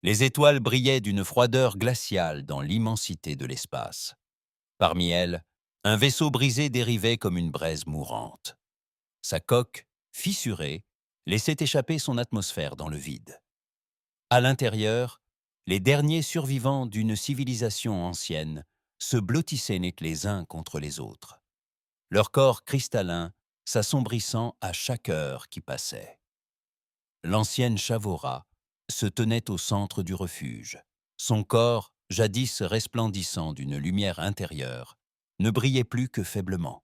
Les étoiles brillaient d'une froideur glaciale dans l'immensité de l'espace. Parmi elles, un vaisseau brisé dérivait comme une braise mourante. Sa coque, fissurée, laissait échapper son atmosphère dans le vide. À l'intérieur, les derniers survivants d'une civilisation ancienne se blottissaient nets les uns contre les autres, leur corps cristallin s'assombrissant à chaque heure qui passait. L'ancienne Chavora se tenait au centre du refuge. Son corps, jadis resplendissant d'une lumière intérieure, ne brillait plus que faiblement.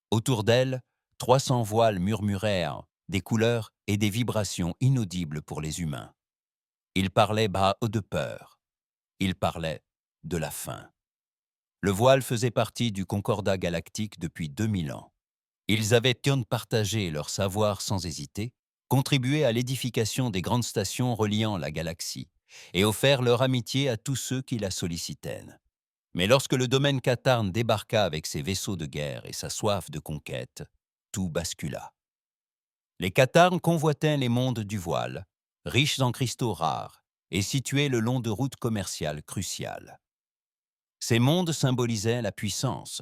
Autour d'elle, 300 voiles murmurèrent des couleurs et des vibrations inaudibles pour les humains. Ils parlaient bas de peur. Ils parlaient de la fin. Le voile faisait partie du Concordat galactique depuis 2000 ans. Ils avaient partagé leur savoir sans hésiter, contribué à l'édification des grandes stations reliant la galaxie et offert leur amitié à tous ceux qui la sollicitaient. Mais lorsque le domaine Katarn débarqua avec ses vaisseaux de guerre et sa soif de conquête, tout bascula. Les Katarn convoitaient les mondes du voile, riches en cristaux rares et situés le long de routes commerciales cruciales. Ces mondes symbolisaient la puissance.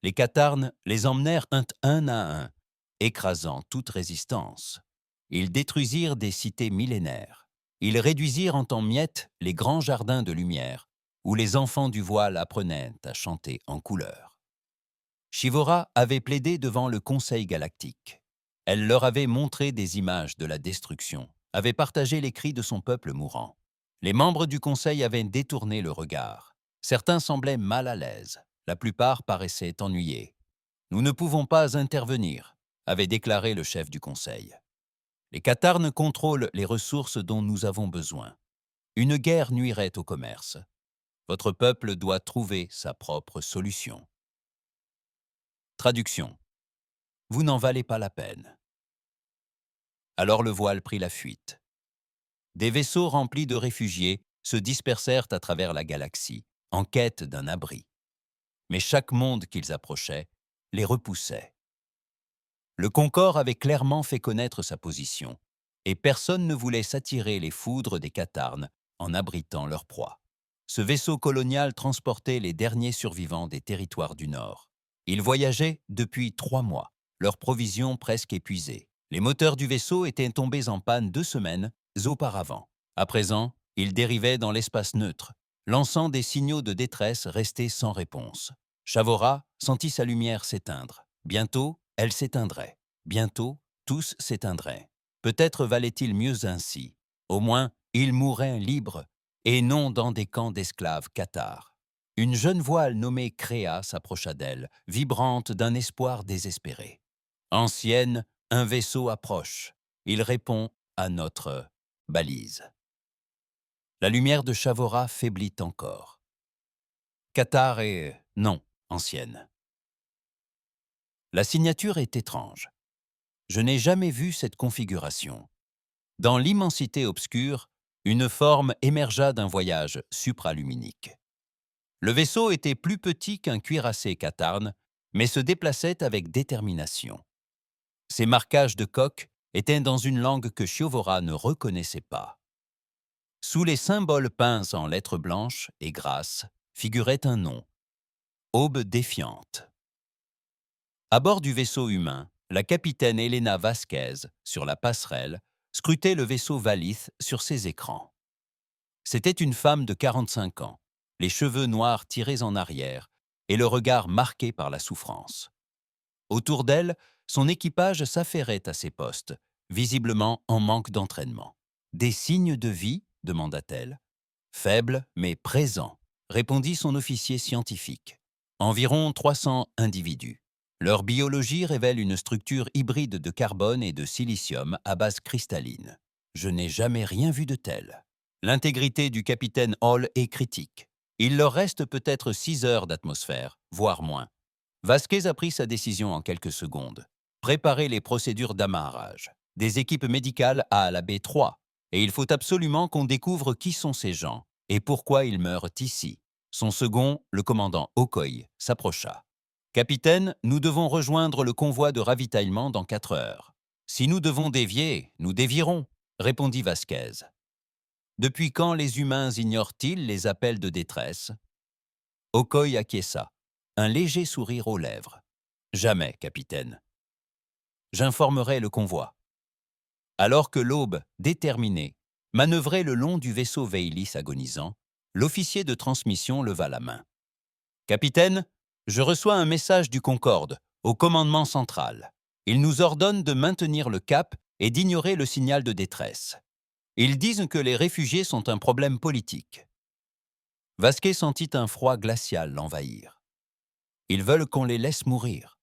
Les Katarn les emmenèrent un à un, écrasant toute résistance. Ils détruisirent des cités millénaires. Ils réduisirent en miettes les grands jardins de lumière, où les enfants du voile apprenaient à chanter en couleurs. Shivora avait plaidé devant le Conseil galactique. Elle leur avait montré des images de la destruction, avait partagé les cris de son peuple mourant. Les membres du Conseil avaient détourné le regard. Certains semblaient mal à l'aise, la plupart paraissaient ennuyés. « Nous ne pouvons pas intervenir », avait déclaré le chef du Conseil. « Les Katarn contrôlent les ressources dont nous avons besoin. Une guerre nuirait au commerce. Votre peuple doit trouver sa propre solution. » Traduction. Vous n'en valez pas la peine. Alors le voile prit la fuite. Des vaisseaux remplis de réfugiés se dispersèrent à travers la galaxie, en quête d'un abri. Mais chaque monde qu'ils approchaient les repoussait. Le Concorde avait clairement fait connaître sa position, et personne ne voulait s'attirer les foudres des Katarn en abritant leur proie. Ce vaisseau colonial transportait les derniers survivants des territoires du Nord. Ils voyageaient depuis 3 mois, leurs provisions presque épuisées. Les moteurs du vaisseau étaient tombés en panne 2 semaines auparavant. À présent, ils dérivaient dans l'espace neutre, lançant des signaux de détresse restés sans réponse. Chavora sentit sa lumière s'éteindre. Bientôt, elle s'éteindrait. Bientôt, tous s'éteindraient. Peut-être valait-il mieux ainsi. Au moins, ils mourraient libres et non dans des camps d'esclaves cathares. Une jeune voile nommée Créa s'approcha d'elle, vibrante d'un espoir désespéré. « Ancienne, un vaisseau approche. Il répond à notre balise. » La lumière de Chavora faiblit encore. « Cathare est... non, ancienne. » La signature est étrange. Je n'ai jamais vu cette configuration. Dans l'immensité obscure, une forme émergea d'un voyage supraluminique. Le vaisseau était plus petit qu'un cuirassé Katarn, mais se déplaçait avec détermination. Ses marquages de coque étaient dans une langue que Chavora ne reconnaissait pas. Sous les symboles peints en lettres blanches et grasses figurait un nom, Aube défiante. À bord du vaisseau humain, la capitaine Elena Vasquez, sur la passerelle, scrutait le vaisseau Valith sur ses écrans. C'était une femme de 45 ans, les cheveux noirs tirés en arrière et le regard marqué par la souffrance. Autour d'elle, son équipage s'affairait à ses postes, visiblement en manque d'entraînement. « Des signes de vie ?» demanda-t-elle. « Faibles, mais présents », répondit son officier scientifique. Environ 300 individus. Leur biologie révèle une structure hybride de carbone et de silicium à base cristalline. Je n'ai jamais rien vu de tel. L'intégrité du capitaine Hall est critique. Il leur reste peut-être 6 heures d'atmosphère, voire moins. Vasquez a pris sa décision en quelques secondes. Préparer les procédures d'amarrage. Des équipes médicales à la B3. Et il faut absolument qu'on découvre qui sont ces gens et pourquoi ils meurent ici. Son second, le commandant Okoye, s'approcha. « Capitaine, nous devons rejoindre le convoi de ravitaillement dans 4 heures. Si nous devons dévier, nous dévierons, » répondit Vasquez. Depuis quand les humains ignorent-ils les appels de détresse? Okoye acquiesça, un léger sourire aux lèvres. Jamais, capitaine. J'informerai le convoi. Alors que l'aube, déterminé, manœuvrait le long du vaisseau Veilis agonisant, l'officier de transmission leva la main. Capitaine, je reçois un message du Concorde, au commandement central. Il nous ordonne de maintenir le cap et d'ignorer le signal de détresse. Ils disent que les réfugiés sont un problème politique. Vasquez sentit un froid glacial l'envahir. Ils veulent qu'on les laisse mourir.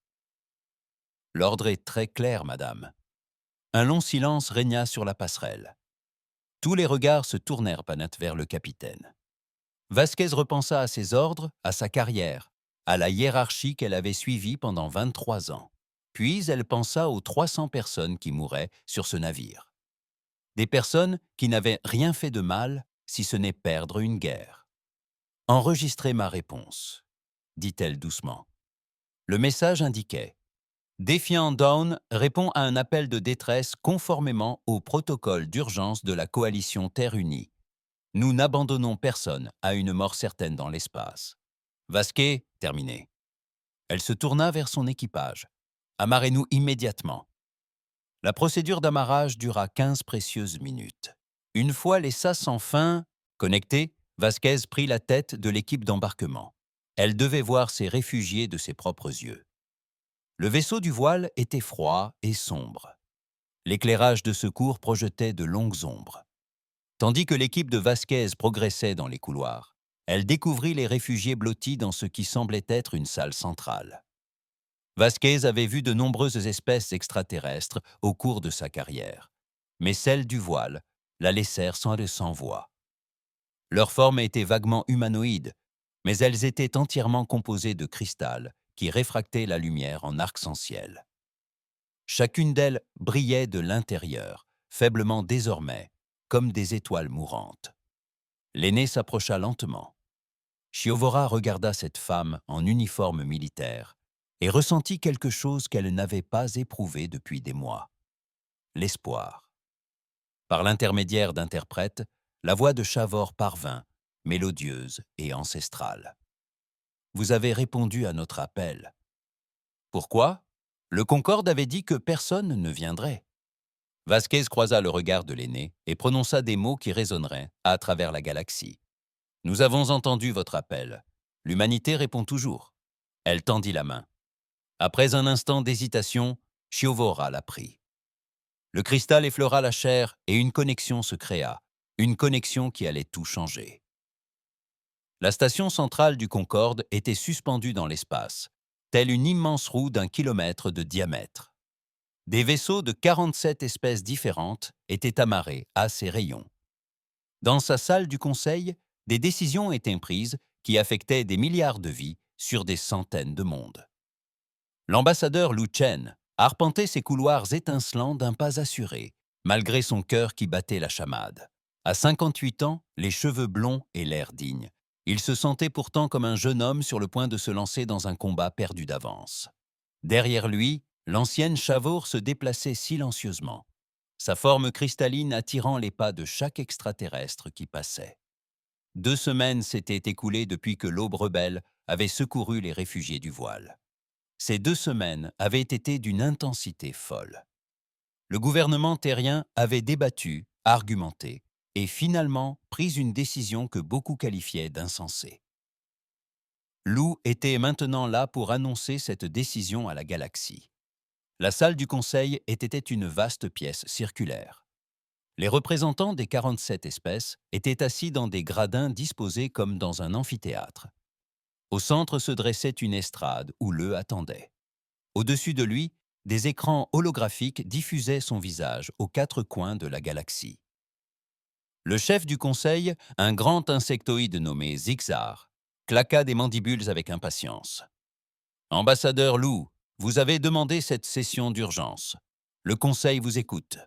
L'ordre est très clair, madame. Un long silence régna sur la passerelle. Tous les regards se tournèrent vers le capitaine. Vasquez repensa à ses ordres, à sa carrière, à la hiérarchie qu'elle avait suivie pendant 23 ans. Puis elle pensa aux 300 personnes qui mouraient sur ce navire. Des personnes qui n'avaient rien fait de mal, si ce n'est perdre une guerre. « Enregistrez ma réponse », dit-elle doucement. Le message indiquait « Defiant Dawn répond à un appel de détresse conformément au protocole d'urgence de la coalition Terre-Unie. Nous n'abandonnons personne à une mort certaine dans l'espace. Vasquez, terminé. » Elle se tourna vers son équipage. « Amarrez-nous immédiatement. » La procédure d'amarrage dura 15 précieuses minutes. Une fois les sas enfin connectés, Vasquez prit la tête de l'équipe d'embarquement. Elle devait voir ces réfugiés de ses propres yeux. Le vaisseau du voile était froid et sombre. L'éclairage de secours projetait de longues ombres. Tandis que l'équipe de Vasquez progressait dans les couloirs, elle découvrit les réfugiés blottis dans ce qui semblait être une salle centrale. Vasquez avait vu de nombreuses espèces extraterrestres au cours de sa carrière, mais celles du voile la laissèrent sans voix. Leur forme était vaguement humanoïde, mais elles étaient entièrement composées de cristal qui réfractaient la lumière en arc-en-ciel. Chacune d'elles brillait de l'intérieur, faiblement désormais, comme des étoiles mourantes. L'aîné s'approcha lentement. Shiovora regarda cette femme en uniforme militaire et ressentit quelque chose qu'elle n'avait pas éprouvé depuis des mois. L'espoir. Par l'intermédiaire d'interprètes, la voix de Chavor parvint, mélodieuse et ancestrale. « Vous avez répondu à notre appel. » « Pourquoi ? Le Concorde avait dit que personne ne viendrait. » Vasquez croisa le regard de l'aîné et prononça des mots qui résonneraient à travers la galaxie. « Nous avons entendu votre appel. L'humanité répond toujours. » Elle tendit la main. Après un instant d'hésitation, Shiovora la prit. Le cristal effleura la chair et une connexion se créa, une connexion qui allait tout changer. La station centrale du Concorde était suspendue dans l'espace, telle une immense roue d'1 kilomètre de diamètre. Des vaisseaux de 47 espèces différentes étaient amarrés à ces rayons. Dans sa salle du conseil, des décisions étaient prises qui affectaient des milliards de vies sur des centaines de mondes. L'ambassadeur Lu Chen arpentait ces couloirs étincelants d'un pas assuré, malgré son cœur qui battait la chamade. À 58 ans, les cheveux blonds et l'air digne, il se sentait pourtant comme un jeune homme sur le point de se lancer dans un combat perdu d'avance. Derrière lui, l'ancienne Chavor se déplaçait silencieusement, sa forme cristalline attirant les pas de chaque extraterrestre qui passait. 2 semaines s'étaient écoulées depuis que l'aube rebelle avait secouru les réfugiés du voile. Ces 2 semaines avaient été d'une intensité folle. Le gouvernement terrien avait débattu, argumenté, et finalement pris une décision que beaucoup qualifiaient d'insensée. Lou était maintenant là pour annoncer cette décision à la galaxie. La salle du conseil était une vaste pièce circulaire. Les représentants des 47 espèces étaient assis dans des gradins disposés comme dans un amphithéâtre. Au centre se dressait une estrade où Leu attendait. Au-dessus de lui, des écrans holographiques diffusaient son visage aux 4 coins de la galaxie. Le chef du conseil, un grand insectoïde nommé Zixar, claqua des mandibules avec impatience. « Ambassadeur Lou, vous avez demandé cette session d'urgence. Le conseil vous écoute. »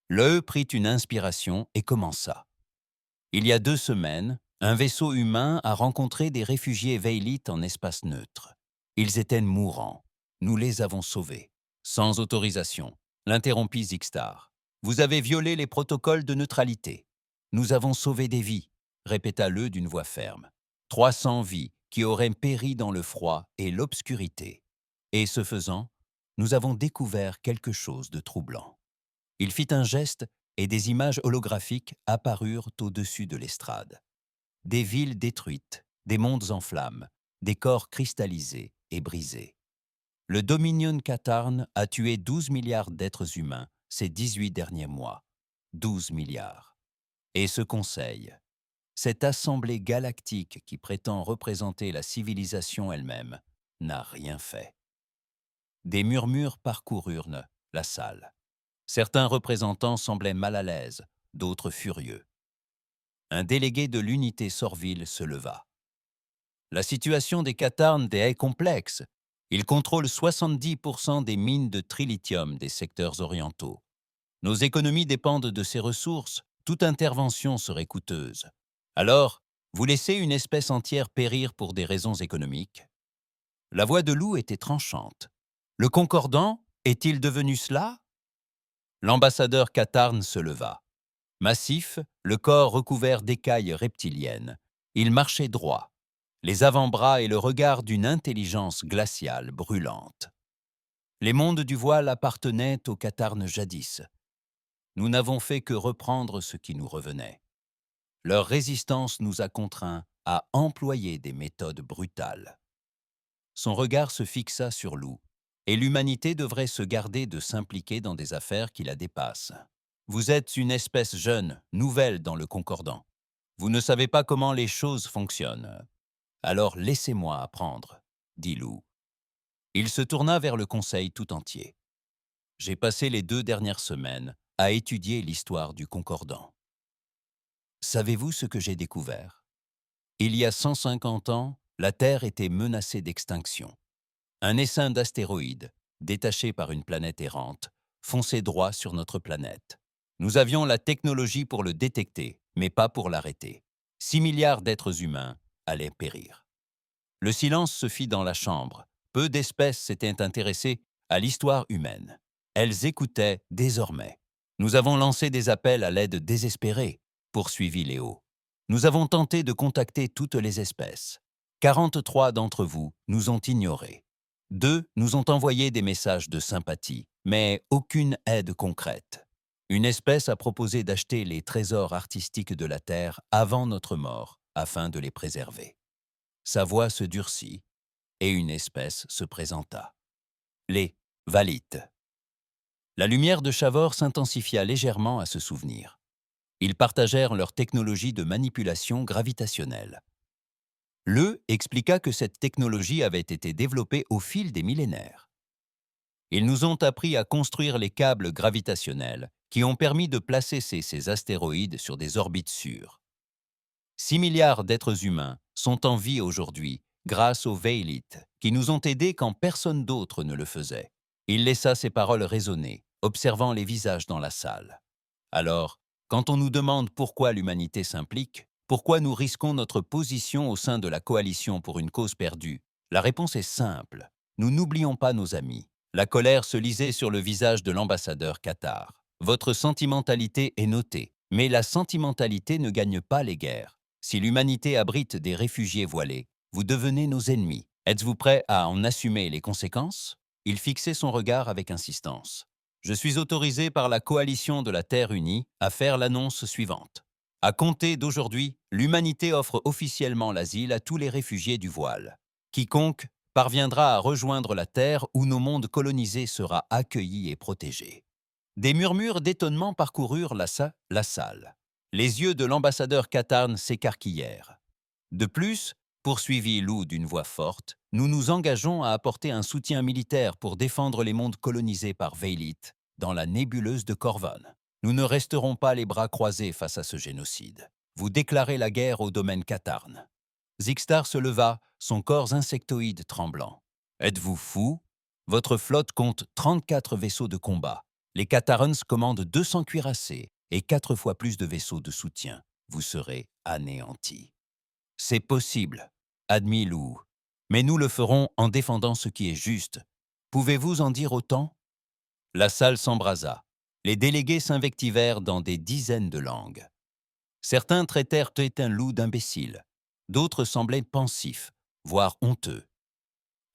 Leu prit une inspiration et commença. « Il y a 2 semaines, un vaisseau humain a rencontré des réfugiés Veilite en espace neutre. Ils étaient mourants. Nous les avons sauvés. » « Sans autorisation, » l'interrompit Zixtar. « Vous avez violé les protocoles de neutralité. nous avons sauvé des vies, répéta-le d'une voix ferme. 300 vies qui auraient péri dans le froid et l'obscurité. Et ce faisant, nous avons découvert quelque chose de troublant. Il fit un geste et des images holographiques apparurent au-dessus de l'estrade. Des villes détruites, des mondes en flammes, des corps cristallisés et brisés. Le Dominion Katarn a tué 12 milliards d'êtres humains ces 18 derniers mois. 12 milliards. Et ce conseil, cette assemblée galactique qui prétend représenter la civilisation elle-même, n'a rien fait. Des murmures parcoururent la salle. Certains représentants semblaient mal à l'aise, d'autres furieux. Un délégué de l'unité Sorville se leva. La situation des Katarn est complexe. Ils contrôlent 70% des mines de trilithium des secteurs orientaux. Nos économies dépendent de ces ressources. Toute intervention serait coûteuse. Alors, vous laissez une espèce entière périr pour des raisons économiques? La voix de Lou était tranchante. Le concordant est-il devenu cela? L'ambassadeur Katarn se leva. Massif, le corps recouvert d'écailles reptiliennes. Il marchait droit, les avant-bras et le regard d'une intelligence glaciale brûlante. Les mondes du voile appartenaient au Katarn jadis. Nous n'avons fait que reprendre ce qui nous revenait. Leur résistance nous a contraints à employer des méthodes brutales. Son regard se fixa sur Lou, et l'humanité devrait se garder de s'impliquer dans des affaires qui la dépassent. Vous êtes une espèce jeune, nouvelle dans le concordant. Vous ne savez pas comment les choses fonctionnent. Alors laissez-moi apprendre, dit Lou. Il se tourna vers le conseil tout entier. J'ai passé les 2 dernières semaines à étudier l'histoire du concordant. Savez-vous ce que j'ai découvert? Il y a 150 ans, la Terre était menacée d'extinction. Un essaim d'astéroïdes, détaché par une planète errante, fonçait droit sur notre planète. Nous avions la technologie pour le détecter, mais pas pour l'arrêter. 6 milliards d'êtres humains allaient périr. Le silence se fit dans la chambre. Peu d'espèces s'étaient intéressées à l'histoire humaine. Elles écoutaient désormais. Nous avons lancé des appels à l'aide désespérée, poursuivit Léo. Nous avons tenté de contacter toutes les espèces. 43 d'entre vous nous ont ignorés. 2 nous ont envoyé des messages de sympathie, mais aucune aide concrète. Une espèce a proposé d'acheter les trésors artistiques de la Terre avant notre mort, afin de les préserver. Sa voix se durcit, et une espèce se présenta. Les Valites. La lumière de Chavor s'intensifia légèrement à ce souvenir. Ils partagèrent leur technologie de manipulation gravitationnelle. Le expliqua que cette technologie avait été développée au fil des millénaires. Ils nous ont appris à construire les câbles gravitationnels qui ont permis de placer ces astéroïdes sur des orbites sûres. 6 milliards d'êtres humains sont en vie aujourd'hui grâce aux Veilites qui nous ont aidés quand personne d'autre ne le faisait. Il laissa ses paroles résonner, observant les visages dans la salle. Alors, quand on nous demande pourquoi l'humanité s'implique, pourquoi nous risquons notre position au sein de la coalition pour une cause perdue, la réponse est simple. Nous n'oublions pas nos amis. La colère se lisait sur le visage de l'ambassadeur Qatar. Votre sentimentalité est notée, mais la sentimentalité ne gagne pas les guerres. Si l'humanité abrite des réfugiés voilés, vous devenez nos ennemis. Êtes-vous prêt à en assumer les conséquences? Il fixait son regard avec insistance. Je suis autorisé par la coalition de la Terre unie à faire l'annonce suivante. À compter d'aujourd'hui, l'humanité offre officiellement l'asile à tous les réfugiés du voile. Quiconque parviendra à rejoindre la Terre où nos mondes colonisés sera accueilli et protégé. Des murmures d'étonnement parcoururent la salle. Les yeux de l'ambassadeur Katarn s'écarquillèrent. De plus, poursuivit Lou d'une voix forte, nous nous engageons à apporter un soutien militaire pour défendre les mondes colonisés par Veilite dans la nébuleuse de Corvon. Nous ne resterons pas les bras croisés face à ce génocide. Vous déclarez la guerre au domaine Katarn. Zixtar se leva, son corps insectoïde tremblant. Êtes-vous fou? Votre flotte compte 34 vaisseaux de combat. Les Katarns commandent 200 cuirassés et 4 fois plus de vaisseaux de soutien. Vous serez anéantis. C'est possible, admit Lou. Mais nous le ferons en défendant ce qui est juste. Pouvez-vous en dire autant? La salle s'embrasa. Les délégués s'invectivèrent dans des dizaines de langues. Certains traitèrent Loup d'imbécile. D'autres semblaient pensifs, voire honteux.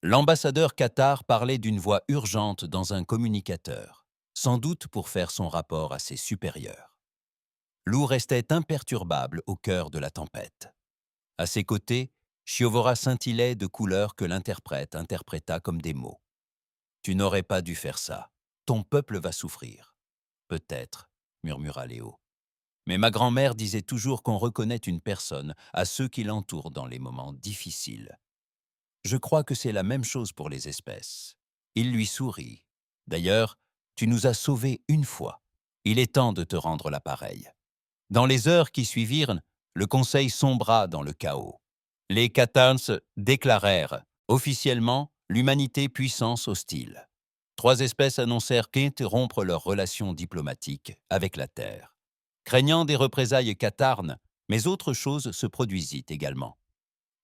L'ambassadeur Qatar parlait d'une voix urgente dans un communicateur, sans doute pour faire son rapport à ses supérieurs. Lou restait imperturbable au cœur de la tempête. À ses côtés, Shiovora scintillait de couleurs que l'interprète interpréta comme des mots. « Tu n'aurais pas dû faire ça. Ton peuple va souffrir. »« Peut-être, » murmura Léo. « Mais ma grand-mère disait toujours qu'on reconnaît une personne à ceux qui l'entourent dans les moments difficiles. Je crois que c'est la même chose pour les espèces. » Il lui sourit. « D'ailleurs, tu nous as sauvés une fois. Il est temps de te rendre l'appareil. » Dans les heures qui suivirent, le conseil sombra dans le chaos. Les Catarns déclarèrent officiellement l'humanité puissance hostile. 3 espèces annoncèrent qu'interrompre leurs relations diplomatiques avec la Terre. Craignant des représailles catarnes, mais autre chose se produisit également.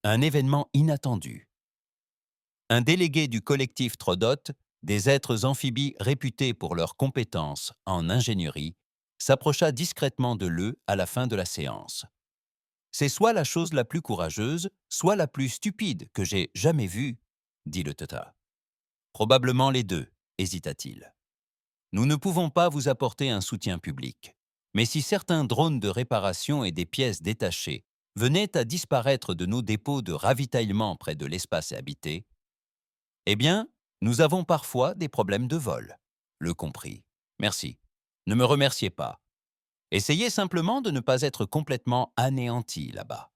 Un événement inattendu. Un délégué du collectif Trodot, des êtres amphibies réputés pour leurs compétences en ingénierie, s'approcha discrètement de l'eux à la fin de la séance. « C'est soit la chose la plus courageuse, soit la plus stupide que j'ai jamais vue, » dit le Teta. « Probablement les deux, » hésita-t-il. « Nous ne pouvons pas vous apporter un soutien public. Mais si certains drones de réparation et des pièces détachées venaient à disparaître de nos dépôts de ravitaillement près de l'espace habité, eh bien, nous avons parfois des problèmes de vol. » Le compris. « Merci. Ne me remerciez pas. Essayez simplement de ne pas être complètement anéanti là-bas.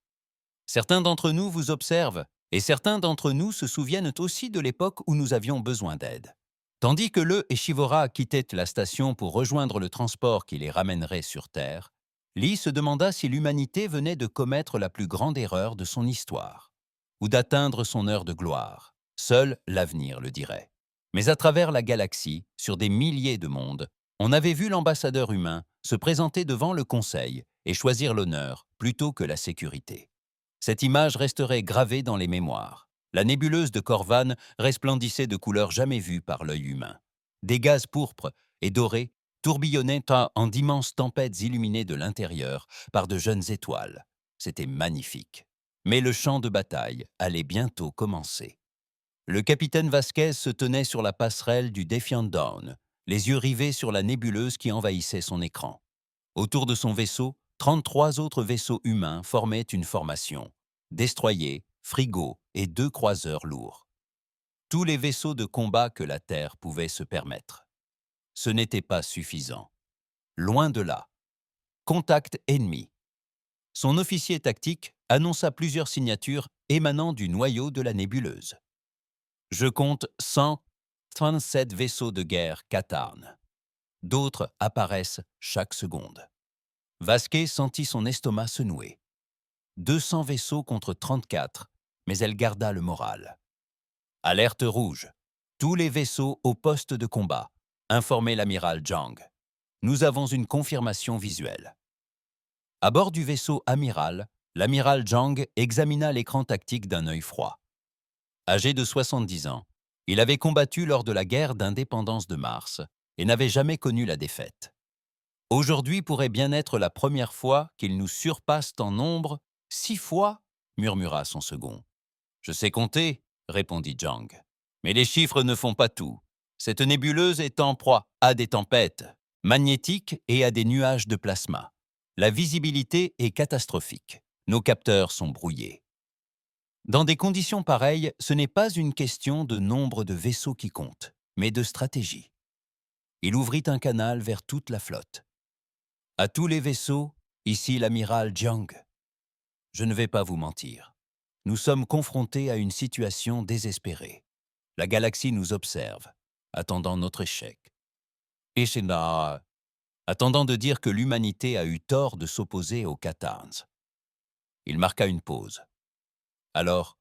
Certains d'entre nous vous observent, et certains d'entre nous se souviennent aussi de l'époque où nous avions besoin d'aide. » Tandis que Le et Shivora quittaient la station pour rejoindre le transport qui les ramènerait sur Terre, Lee se demanda si l'humanité venait de commettre la plus grande erreur de son histoire, ou d'atteindre son heure de gloire. Seul l'avenir le dirait. Mais à travers la galaxie, sur des milliers de mondes, on avait vu l'ambassadeur humain se présenter devant le Conseil et choisir l'honneur plutôt que la sécurité. Cette image resterait gravée dans les mémoires. La nébuleuse de Corvan resplendissait de couleurs jamais vues par l'œil humain. Des gaz pourpres et dorés tourbillonnaient en d'immenses tempêtes illuminées de l'intérieur par de jeunes étoiles. C'était magnifique. Mais le champ de bataille allait bientôt commencer. Le capitaine Vasquez se tenait sur la passerelle du Defiant Dawn, les yeux rivés sur la nébuleuse qui envahissait son écran. Autour de son vaisseau, 33 autres vaisseaux humains formaient une formation. Destroyers, frigos et 2 croiseurs lourds. Tous les vaisseaux de combat que la Terre pouvait se permettre. Ce n'était pas suffisant. Loin de là. Contact ennemi. Son officier tactique annonça plusieurs signatures émanant du noyau de la nébuleuse. Je compte 137 vaisseaux de guerre Katarn. D'autres apparaissent chaque seconde. Vasquez sentit son estomac se nouer. 200 vaisseaux contre 34, mais elle garda le moral. Alerte rouge. Tous les vaisseaux au poste de combat. Informez l'amiral Zhang. Nous avons une confirmation visuelle. À bord du vaisseau amiral, l'amiral Zhang examina l'écran tactique d'un œil froid. Âgé de 70 ans, il avait combattu lors de la guerre d'indépendance de Mars et n'avait jamais connu la défaite. Aujourd'hui pourrait bien être la première fois qu'ils nous surpassent en nombre. 6 fois, murmura son second. Je sais compter, répondit Zhang. Mais les chiffres ne font pas tout. Cette nébuleuse est en proie à des tempêtes magnétiques et à des nuages de plasma. La visibilité est catastrophique. Nos capteurs sont brouillés. Dans des conditions pareilles, ce n'est pas une question de nombre de vaisseaux qui compte, mais de stratégie. Il ouvrit un canal vers toute la flotte. À tous les vaisseaux, ici l'amiral Zhang. Je ne vais pas vous mentir. Nous sommes confrontés à une situation désespérée. La galaxie nous observe, attendant notre échec. Ishina, attendant de dire que l'humanité a eu tort de s'opposer aux Catarns. Il marqua une pause. Alors,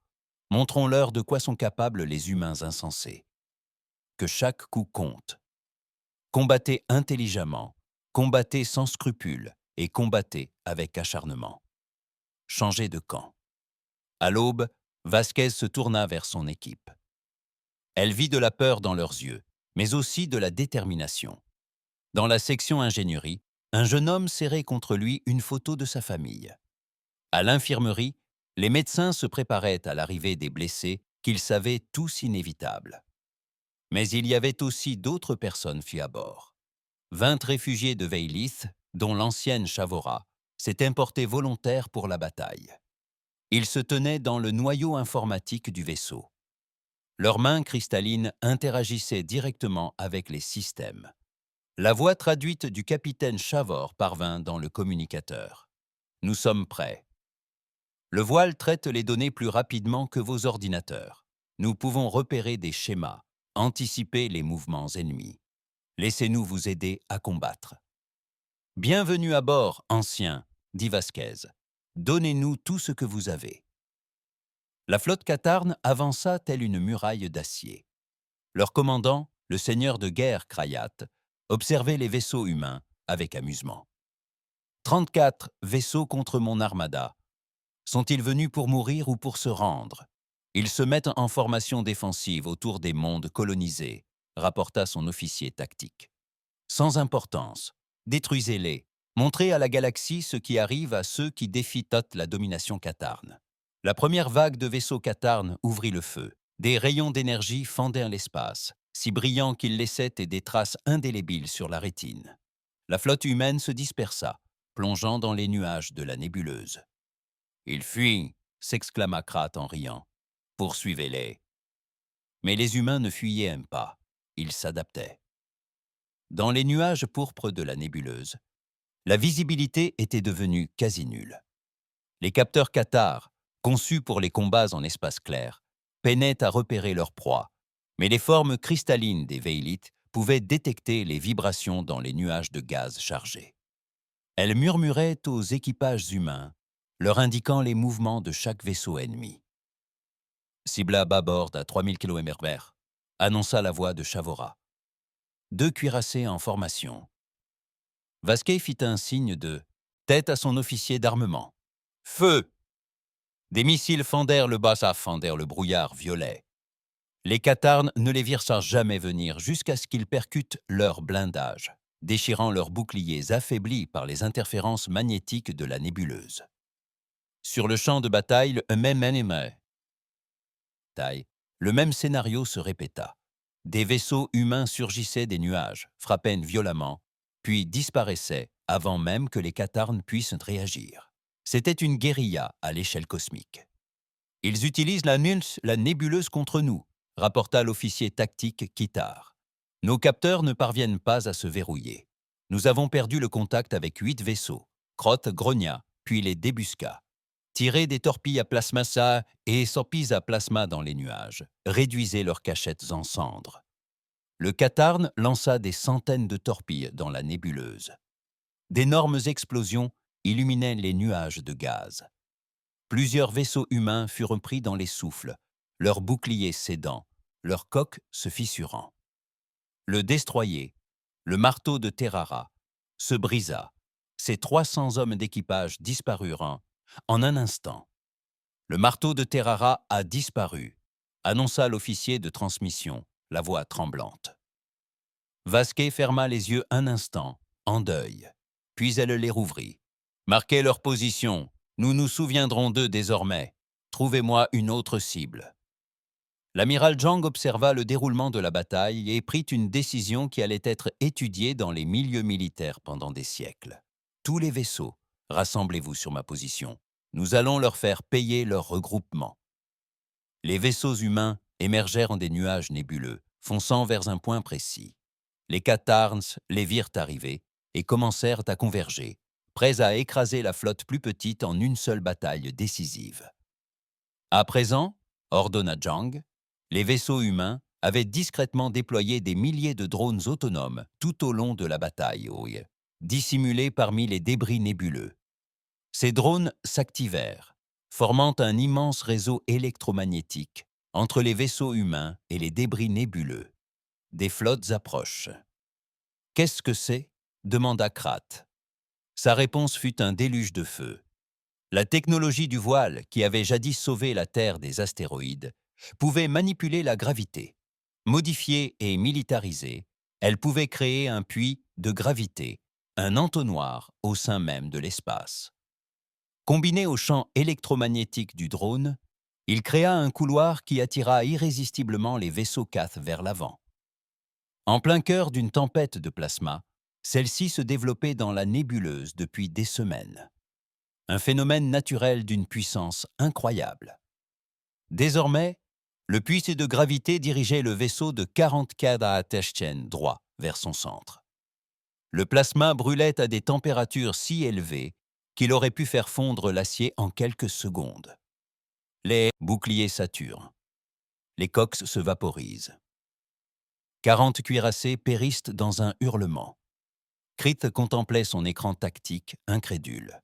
montrons-leur de quoi sont capables les humains insensés. Que chaque coup compte. Combattez intelligemment, combattez sans scrupule et combattez avec acharnement. Changez de camp. À l'aube, Vasquez se tourna vers son équipe. Elle vit de la peur dans leurs yeux, mais aussi de la détermination. Dans la section ingénierie, Un jeune homme serrait contre lui une photo de sa famille. À l'infirmerie, les médecins se préparaient à l'arrivée des blessés qu'ils savaient tous inévitables. Mais il y avait aussi d'autres personnes fuies à bord. 20 réfugiés de Veilith, dont l'ancienne Chavora, s'étaient portés volontaires pour la bataille. Ils se tenaient dans le noyau informatique du vaisseau. Leurs mains cristallines interagissaient directement avec les systèmes. La voix traduite du capitaine Chavor parvint dans le communicateur. « Nous sommes prêts. Le voile traite les données plus rapidement que vos ordinateurs. Nous pouvons repérer des schémas, anticiper les mouvements ennemis. Laissez-nous vous aider à combattre. » « Bienvenue à bord, ancien, dit Vasquez. Donnez-nous tout ce que vous avez. » La flotte catarne avança telle une muraille d'acier. Leur commandant, le seigneur de guerre Krayat, observait les vaisseaux humains avec amusement. « 34 vaisseaux contre mon armada. Sont-ils venus pour mourir ou pour se rendre? Ils se mettent en formation défensive autour des mondes colonisés, rapporta son officier tactique. Sans importance, détruisez-les. Montrez à la galaxie ce qui arrive à ceux qui défient la domination catarne. La première vague de vaisseaux catarnes ouvrit le feu. Des rayons d'énergie fendèrent l'espace, si brillants qu'ils laissaient des traces indélébiles sur la rétine. La flotte humaine se dispersa, plongeant dans les nuages de la nébuleuse. « Ils fuient !» s'exclama Krat en riant. « Poursuivez-les !» Mais les humains ne fuyaient pas, ils s'adaptaient. Dans les nuages pourpres de la nébuleuse, la visibilité était devenue quasi nulle. Les capteurs Qatar, conçus pour les combats en espace clair, peinaient à repérer leur proie, mais les formes cristallines des Veilith pouvaient détecter les vibrations dans les nuages de gaz chargés. Elles murmuraient aux équipages humains, leur indiquant les mouvements de chaque vaisseau ennemi. « Cible à bâbord à 3000 km/h », annonça la voix de Chavora. 2 cuirassés en formation. Vasquez fit un signe de « tête » à son officier d'armement. « Feu !» Des missiles fendèrent le brouillard violet. Les Catarnes ne les virent jamais venir jusqu'à ce qu'ils percutent leur blindage, déchirant leurs boucliers affaiblis par les interférences magnétiques de la nébuleuse. Sur le champ de bataille, le même scénario se répéta. Des vaisseaux humains surgissaient des nuages, frappaient violemment, puis disparaissaient avant même que les Catarnes puissent réagir. C'était une guérilla à l'échelle cosmique. « Ils utilisent la nébuleuse contre nous », rapporta l'officier tactique Kitar. « Nos capteurs ne parviennent pas à se verrouiller. Nous avons perdu le contact avec 8 vaisseaux. Crotte grogna, puis les débusqua. Tirez des torpilles à plasmassa et sorpis à plasma dans les nuages. Réduisez leurs cachettes en cendres. » Le Catarne lança des centaines de torpilles dans la nébuleuse. D'énormes explosions illuminaient les nuages de gaz. Plusieurs vaisseaux humains furent pris dans les souffles, leurs boucliers cédant, leurs coques se fissurant. Le destroyer, le marteau de Terrara, se brisa. Ses 300 hommes d'équipage disparurent en un instant. « Le marteau de Terrara a disparu », annonça l'officier de transmission, la voix tremblante. Vasquez ferma les yeux un instant, en deuil, puis elle les rouvrit. « Marquez leur position, nous nous souviendrons d'eux désormais. Trouvez-moi une autre cible. » L'amiral Zhang observa le déroulement de la bataille et prit une décision qui allait être étudiée dans les milieux militaires pendant des siècles. « Tous les vaisseaux, rassemblez-vous sur ma position. Nous allons leur faire payer leur regroupement. » Les vaisseaux humains émergèrent des nuages nébuleux, fonçant vers un point précis. Les Catarnes les virent arriver et commencèrent à converger, prêts à écraser la flotte plus petite en une seule bataille décisive. À présent, ordonna Zhang, les vaisseaux humains avaient discrètement déployé des milliers de drones autonomes tout au long de la bataille, dissimulés parmi les débris nébuleux. Ces drones s'activèrent, formant un immense réseau électromagnétique entre les vaisseaux humains et les débris nébuleux. Des flottes approchent. « Qu'est-ce que c'est » demanda Krat. Sa réponse fut un déluge de feu. La technologie du voile, qui avait jadis sauvé la Terre des astéroïdes, pouvait manipuler la gravité. Modifiée et militarisée, elle pouvait créer un puits de gravité, un entonnoir au sein même de l'espace. Combiné au champ électromagnétique du drone, il créa un couloir qui attira irrésistiblement les vaisseaux Cath vers l'avant. En plein cœur d'une tempête de plasma, celle-ci se développait dans la nébuleuse depuis des semaines. Un phénomène naturel d'une puissance incroyable. Désormais, le puits de gravité dirigeait le vaisseau de 40 Teschen droit vers son centre. Le plasma brûlait à des températures si élevées qu'il aurait pu faire fondre l'acier en quelques secondes. Les boucliers saturent. Les cox se vaporisent. 40 cuirassés périssent dans un hurlement. Krith contemplait son écran tactique, incrédule.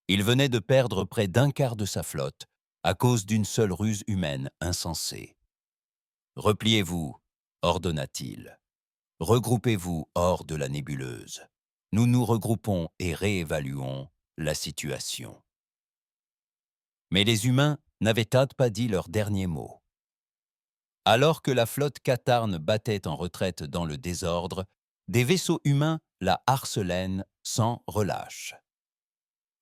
Il venait de perdre près d'un quart de sa flotte à cause d'une seule ruse humaine insensée. « Repliez-vous » ordonna-t-il. « Regroupez-vous hors de la nébuleuse. Nous nous regroupons et réévaluons la situation. » Mais les humains n'avaient pas dit leur dernier mot. Alors que la flotte catarne battait en retraite dans le désordre, des vaisseaux humains la harcelaient sans relâche.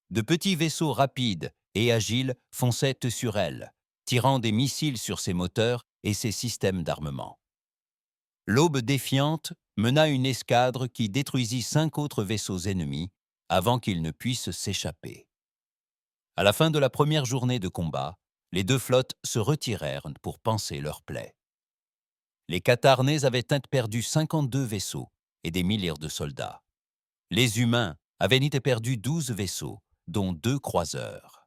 De petits vaisseaux rapides et agiles fonçaient sur elle, tirant des missiles sur ses moteurs et ses systèmes d'armement. L'aube défiante mena une escadre qui détruisit 5 autres vaisseaux ennemis avant qu'ils ne puissent s'échapper. À la fin de la première journée de combat, les 2 flottes se retirèrent pour panser leurs plaies. Les Catarnais avaient perdu 52 vaisseaux et des milliers de soldats. Les humains avaient perdu 12 vaisseaux, dont 2 croiseurs.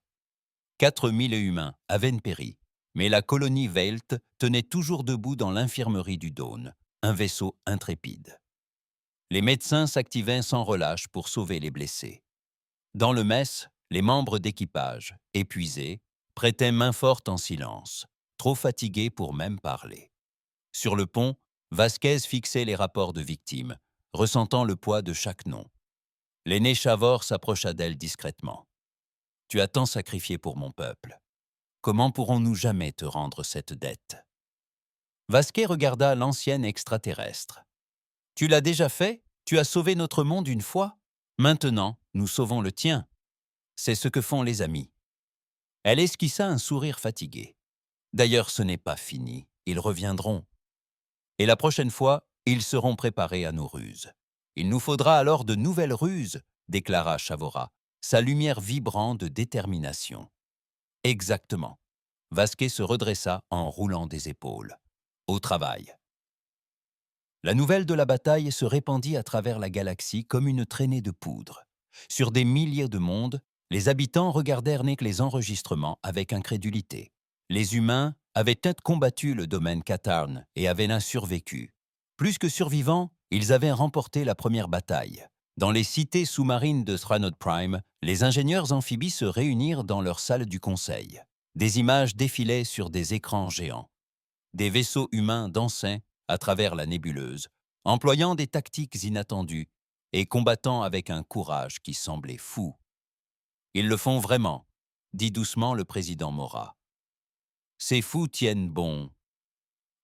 4000 humains avaient péri, mais la colonie Veilt tenait toujours debout dans l'infirmerie du Dawn, un vaisseau intrépide. Les médecins s'activaient sans relâche pour sauver les blessés. Dans le mess, les membres d'équipage, épuisés, prêtaient main forte en silence, trop fatigués pour même parler. Sur le pont, Vasquez fixait les rapports de victimes, ressentant le poids de chaque nom. L'aîné Chavor s'approcha d'elle discrètement. « Tu as tant sacrifié pour mon peuple. Comment pourrons-nous jamais te rendre cette dette ?» Vasquez regarda l'ancienne extraterrestre. « Tu l'as déjà fait? Tu as sauvé notre monde une fois? Maintenant, nous sauvons le tien. C'est ce que font les amis. » Elle esquissa un sourire fatigué. « D'ailleurs, ce n'est pas fini. Ils reviendront. Et la prochaine fois, ils seront préparés à nos ruses. Il nous faudra alors de nouvelles ruses, déclara Chavora, sa lumière vibrant de détermination. Exactement. Vasquez se redressa en roulant des épaules. Au travail. La nouvelle de la bataille se répandit à travers la galaxie comme une traînée de poudre. Sur des milliers de mondes, les habitants regardèrent les enregistrements avec incrédulité. Les humains avaient combattu le domaine Katarn et avaient survécu. Plus que survivants, ils avaient remporté la première bataille. Dans les cités sous-marines de Thranod Prime, les ingénieurs amphibies se réunirent dans leur salle du conseil. Des images défilaient sur des écrans géants. Des vaisseaux humains dansaient à travers la nébuleuse, employant des tactiques inattendues et combattant avec un courage qui semblait fou. « Ils le font vraiment », dit doucement le président Mora. « Ces fous tiennent bon,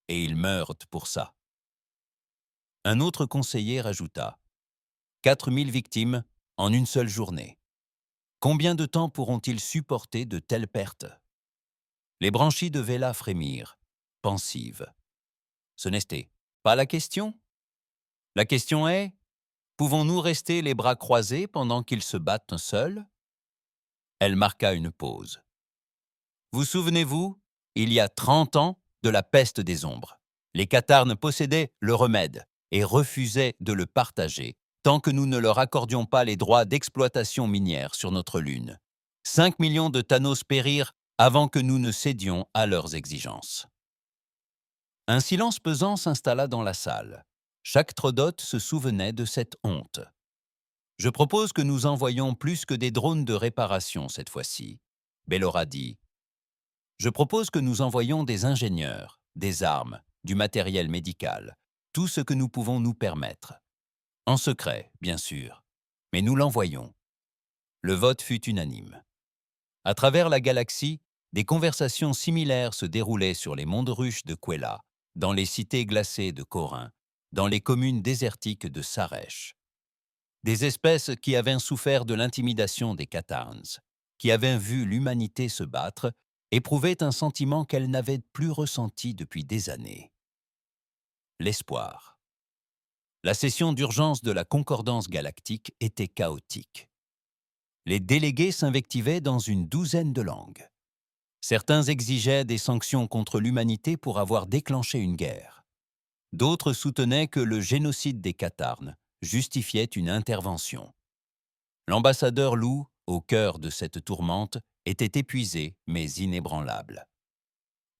et ils meurent pour ça. » Un autre conseiller rajouta « 4000 victimes en une seule journée. Combien de temps pourront-ils supporter de telles pertes ?» Les branchies de Vela frémirent, pensives. Ce n'était pas la question. La question est, pouvons-nous rester les bras croisés pendant qu'ils se battent seuls? Elle marqua une pause. Vous souvenez-vous, il y a 30 ans, de la peste des ombres. Les Catarnes possédaient le remède et refusaient de le partager tant que nous ne leur accordions pas les droits d'exploitation minière sur notre lune. 5 millions de Thanos périrent avant que nous ne cédions à leurs exigences. Un silence pesant s'installa dans la salle. Chaque Trodote se souvenait de cette honte. « Je propose que nous envoyions plus que des drones de réparation cette fois-ci. » Bellora dit. « Je propose que nous envoyions des ingénieurs, des armes, du matériel médical, tout ce que nous pouvons nous permettre. En secret, bien sûr, mais nous l'envoyons. » Le vote fut unanime. À travers la galaxie, des conversations similaires se déroulaient sur les mondes ruches de Quella, dans les cités glacées de Corin, dans les communes désertiques de Sarèche. Des espèces qui avaient souffert de l'intimidation des Catarns, qui avaient vu l'humanité se battre, éprouvaient un sentiment qu'elles n'avaient plus ressenti depuis des années. L'espoir. La session d'urgence de la Concordance galactique était chaotique. Les délégués s'invectivaient dans une douzaine de langues. Certains exigeaient des sanctions contre l'humanité pour avoir déclenché une guerre. D'autres soutenaient que le génocide des Catarnes justifiait une intervention. L'ambassadeur Lou, au cœur de cette tourmente, était épuisé mais inébranlable.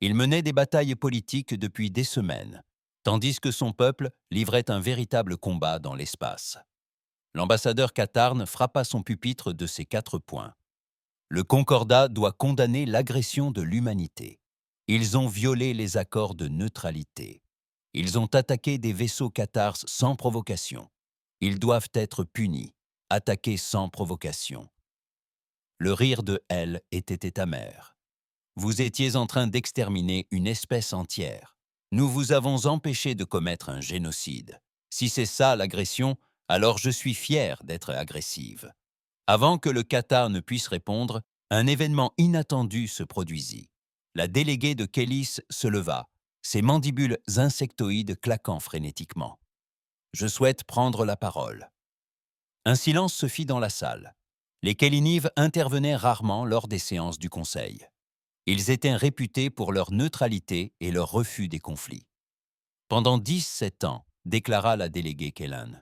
Il menait des batailles politiques depuis des semaines, tandis que son peuple livrait un véritable combat dans l'espace. L'ambassadeur Catarne frappa son pupitre de ses 4 poings. Le Concordat doit condamner l'agression de l'humanité. Ils ont violé les accords de neutralité. Ils ont attaqué des vaisseaux catars sans provocation. Ils doivent être punis, attaqués sans provocation. Le rire de Elle était amer. Vous étiez en train d'exterminer une espèce entière. Nous vous avons empêché de commettre un génocide. Si c'est ça l'agression, alors je suis fier d'être agressive. Avant que le Qatar ne puisse répondre, un événement inattendu se produisit. La déléguée de Kélis se leva, ses mandibules insectoïdes claquant frénétiquement. Je souhaite prendre la parole. Un silence se fit dans la salle. Les Kélinives intervenaient rarement lors des séances du Conseil. Ils étaient réputés pour leur neutralité et leur refus des conflits. Pendant 17 ans, déclara la déléguée Kellan,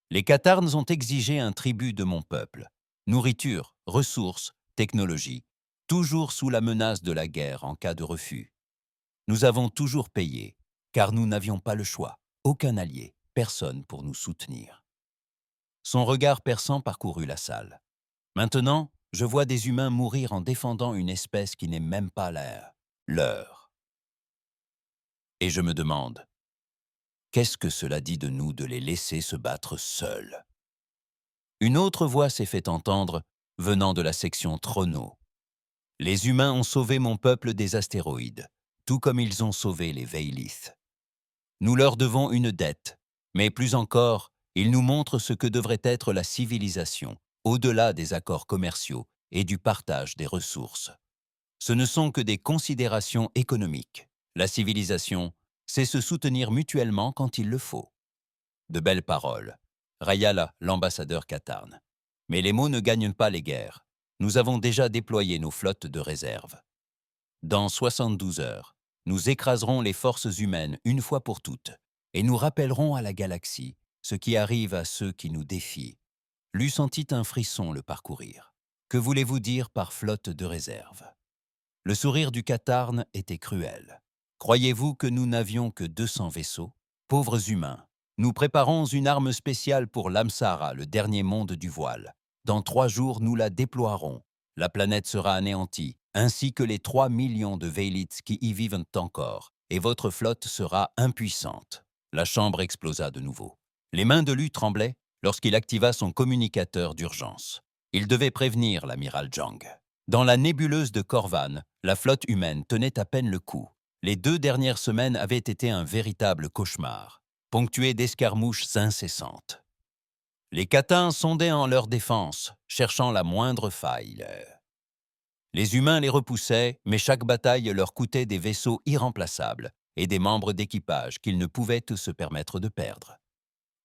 les Catarnes ont exigé un tribut de mon peuple. Nourriture, ressources, technologie, toujours sous la menace de la guerre en cas de refus. Nous avons toujours payé, car nous n'avions pas le choix, aucun allié, personne pour nous soutenir. Son regard perçant parcourut la salle. Maintenant, je vois des humains mourir en défendant une espèce qui n'est même pas leur. Et je me demande, qu'est-ce que cela dit de nous de les laisser se battre seuls? Une autre voix s'est fait entendre, venant de la section Trono. Les humains ont sauvé mon peuple des astéroïdes, tout comme ils ont sauvé les Veilith. Nous leur devons une dette, mais plus encore, ils nous montrent ce que devrait être la civilisation, au-delà des accords commerciaux et du partage des ressources. Ce ne sont que des considérations économiques. La civilisation, c'est se soutenir mutuellement quand il le faut. De belles paroles. Rayala, l'ambassadeur Catarne. Mais les mots ne gagnent pas les guerres. Nous avons déjà déployé nos flottes de réserve. Dans 72 heures, nous écraserons les forces humaines une fois pour toutes et nous rappellerons à la galaxie ce qui arrive à ceux qui nous défient. Lui sentit un frisson le parcourir. Que voulez-vous dire par flotte de réserve? Le sourire du Catarne était cruel. Croyez-vous que nous n'avions que 200 vaisseaux? Pauvres humains, nous préparons une arme spéciale pour l'Amsara, le dernier monde du voile. Dans 3 jours, nous la déploierons. La planète sera anéantie, ainsi que les 3 millions de Veiliths qui y vivent encore, et votre flotte sera impuissante. La chambre explosa de nouveau. Les mains de Lu tremblaient lorsqu'il activa son communicateur d'urgence. Il devait prévenir l'amiral Jang. Dans la nébuleuse de Corvan, la flotte humaine tenait à peine le coup. Les 2 dernières semaines avaient été un véritable cauchemar, ponctué d'escarmouches incessantes. Les Catins sondaient en leur défense, cherchant la moindre faille. Les humains les repoussaient, mais chaque bataille leur coûtait des vaisseaux irremplaçables et des membres d'équipage qu'ils ne pouvaient se permettre de perdre.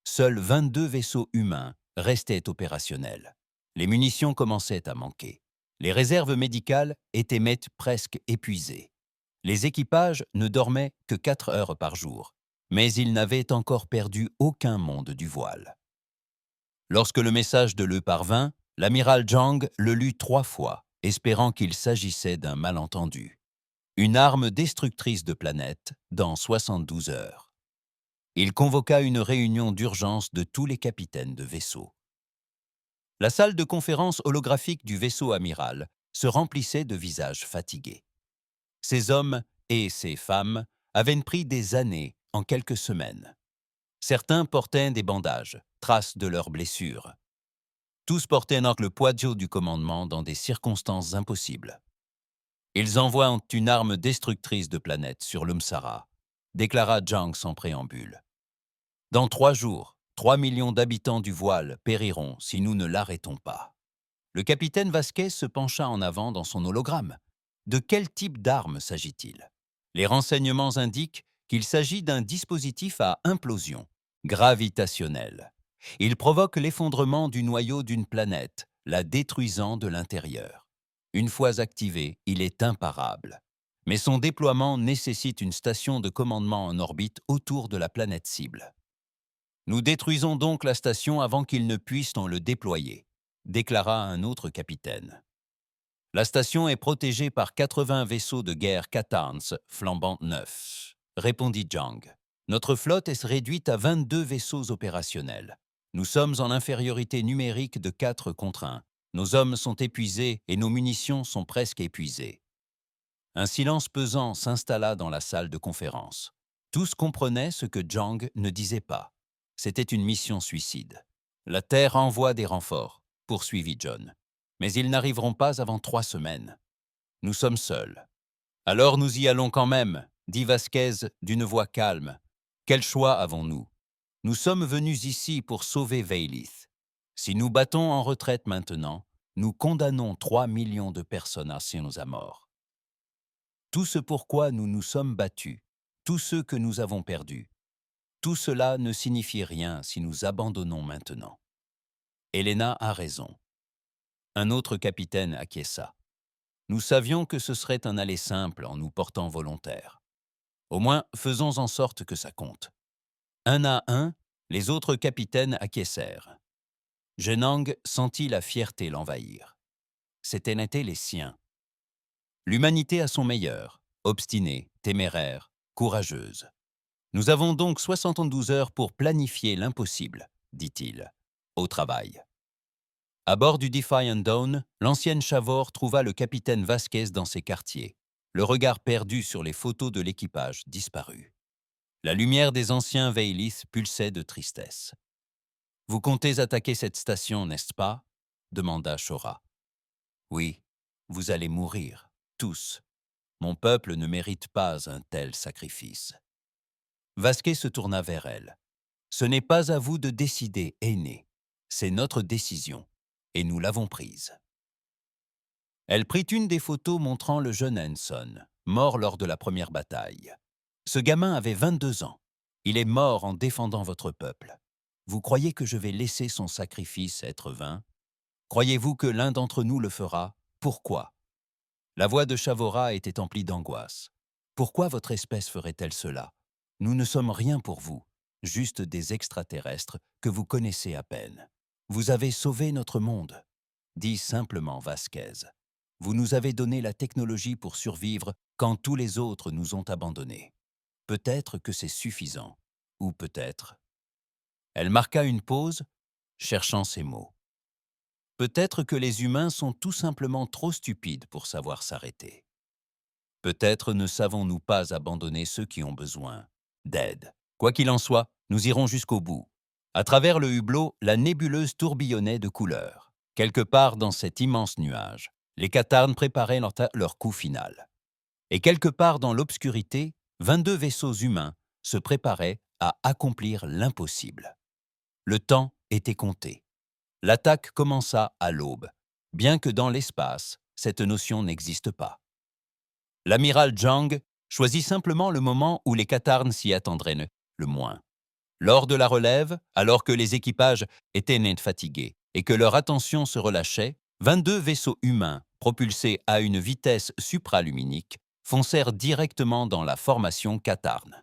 Seuls 22 vaisseaux humains restaient opérationnels. Les munitions commençaient à manquer. Les réserves médicales étaient presque épuisées. Les équipages ne dormaient que 4 heures par jour, mais ils n'avaient encore perdu aucun monde du voile. Lorsque le message de Le parvint, l'amiral Jang le lut 3 fois, espérant qu'il s'agissait d'un malentendu. Une arme destructrice de planètes dans 72 heures. Il convoqua une réunion d'urgence de tous les capitaines de vaisseaux. La salle de conférence holographique du vaisseau amiral se remplissait de visages fatigués. Ces hommes et ces femmes avaient pris des années en quelques semaines. Certains portaient des bandages, traces de leurs blessures. Tous portaient le poids du commandement dans des circonstances impossibles. Ils envoient une arme destructrice de planètes sur l'Umsara, déclara Jang sans préambule. Dans 3 jours, 3 millions d'habitants du voile périront si nous ne l'arrêtons pas. Le capitaine Vasquez se pencha en avant dans son hologramme. De quel type d'arme s'agit-il? Les renseignements indiquent qu'il s'agit d'un dispositif à implosion, gravitationnel. Il provoque l'effondrement du noyau d'une planète, la détruisant de l'intérieur. Une fois activé, il est imparable. Mais son déploiement nécessite une station de commandement en orbite autour de la planète cible. Nous détruisons donc la station avant qu'ils ne puissent le déployer, déclara un autre capitaine. La station est protégée par 80 vaisseaux de guerre Katarns flambant neufs, répondit Zhang. Notre flotte est réduite à 22 vaisseaux opérationnels. Nous sommes en infériorité numérique de 4 contre 1. Nos hommes sont épuisés et nos munitions sont presque épuisées. Un silence pesant s'installa dans la salle de conférence. Tous comprenaient ce que Zhang ne disait pas. C'était une mission suicide. La Terre envoie des renforts, poursuivit John. Mais ils n'arriveront pas avant 3 semaines. Nous sommes seuls. Alors nous y allons quand même, dit Vasquez d'une voix calme. Quel choix avons-nous? Nous sommes venus ici pour sauver Veilith. Si nous battons en retraite maintenant, nous condamnons 3 millions de personnes à nos mort. Tout ce pourquoi nous nous sommes battus, tous ceux que nous avons perdus, tout cela ne signifie rien si nous abandonnons maintenant. Helena a raison. Un autre capitaine acquiesça. Nous savions que ce serait un aller simple en nous portant volontaires. Au moins, faisons en sorte que ça compte. Un à un, les autres capitaines acquiescèrent. Genang sentit la fierté l'envahir. C'étaient les siens. L'humanité à son meilleur, obstinée, téméraire, courageuse. Nous avons donc 72 heures pour planifier l'impossible, dit-il. Au travail. À bord du Defiant Dawn, l'ancienne Chavor trouva le capitaine Vasquez dans ses quartiers, le regard perdu sur les photos de l'équipage disparu. La lumière des anciens Veilith pulsait de tristesse. « Vous comptez attaquer cette station, n'est-ce pas » demanda Shora. « Oui, vous allez mourir, tous. Mon peuple ne mérite pas un tel sacrifice. » Vasquez se tourna vers elle. « Ce n'est pas à vous de décider, aîné. C'est notre décision, et nous l'avons prise. » Elle prit une des photos montrant le jeune Hanson, mort lors de la première bataille. « Ce gamin avait 22 ans. Il est mort en défendant votre peuple. Vous croyez que je vais laisser son sacrifice être vain? Croyez-vous que l'un d'entre nous le fera? Pourquoi ?» La voix de Chavora était emplie d'angoisse. « Pourquoi votre espèce ferait-elle cela? Nous ne sommes rien pour vous, juste des extraterrestres que vous connaissez à peine. Vous avez sauvé notre monde, » dit simplement Vasquez. « Vous nous avez donné la technologie pour survivre quand tous les autres nous ont abandonnés. Peut-être que c'est suffisant, ou peut-être... » Elle marqua une pause, cherchant ses mots. Peut-être que les humains sont tout simplement trop stupides pour savoir s'arrêter. Peut-être ne savons-nous pas abandonner ceux qui ont besoin d'aide. Quoi qu'il en soit, nous irons jusqu'au bout. À travers le hublot, la nébuleuse tourbillonnait de couleurs. Quelque part dans cet immense nuage, les Katarns préparaient leur coup final. Et quelque part dans l'obscurité, 22 vaisseaux humains se préparaient à accomplir l'impossible. Le temps était compté. L'attaque commença à l'aube, bien que dans l'espace, cette notion n'existe pas. L'amiral Zhang choisit simplement le moment où les Katarns s'y attendraient le moins. Lors de la relève, alors que les équipages étaient nés fatigués et que leur attention se relâchait, 22 vaisseaux humains, propulsés à une vitesse supraluminique, foncèrent directement dans la formation Katarn.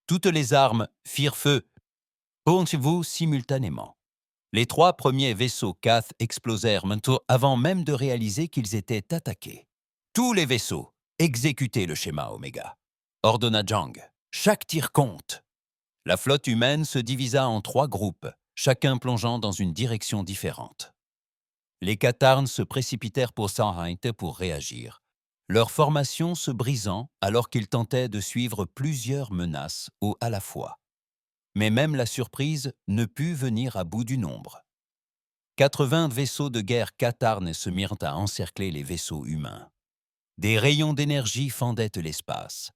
Toutes les armes firent feu, pensez-vous, simultanément. Les 3 premiers vaisseaux Kath explosèrent avant même de réaliser qu'ils étaient attaqués. « Tous les vaisseaux, exécutez le schéma Oméga », ordonna Zhang. « Chaque tir compte. » La flotte humaine se divisa en 3 groupes, chacun plongeant dans une direction différente. Les Katarns se précipitèrent pour Sanheim pour réagir, leur formation se brisant alors qu'ils tentaient de suivre plusieurs menaces à la fois. Mais même la surprise ne put venir à bout du nombre. 80 vaisseaux de guerre Katarn se mirent à encercler les vaisseaux humains. Des rayons d'énergie fendaient l'espace.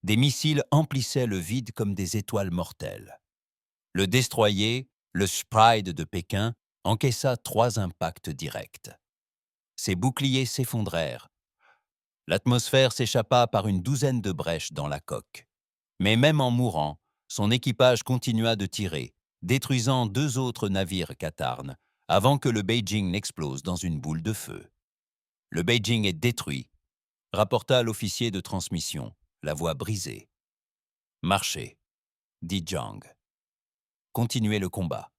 Des missiles emplissaient le vide comme des étoiles mortelles. Le destroyer, le Sprite de Pékin, encaissa 3 impacts directs. Ses boucliers s'effondrèrent. L'atmosphère s'échappa par une douzaine de brèches dans la coque. Mais même en mourant, son équipage continua de tirer, détruisant 2 autres navires Qatarnes, avant que le Beijing n'explose dans une boule de feu. Le Beijing est détruit, rapporta l'officier de transmission, la voix brisée. Marchez, dit Zhang. Continuez le combat.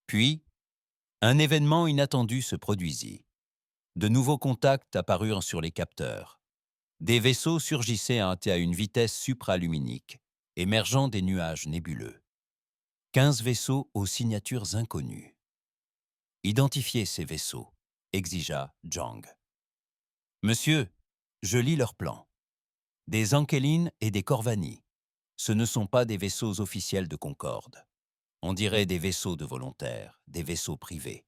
Puis, un événement inattendu se produisit. De nouveaux contacts apparurent sur les capteurs. Des vaisseaux surgissaient à une vitesse supraluminique, émergeant des nuages nébuleux. 15 vaisseaux aux signatures inconnues. Identifiez ces vaisseaux, exigea Zhang. Monsieur, je lis leurs plans. Des Ankelin et des Corvani. Ce ne sont pas des vaisseaux officiels de Concorde. On dirait des vaisseaux de volontaires, des vaisseaux privés.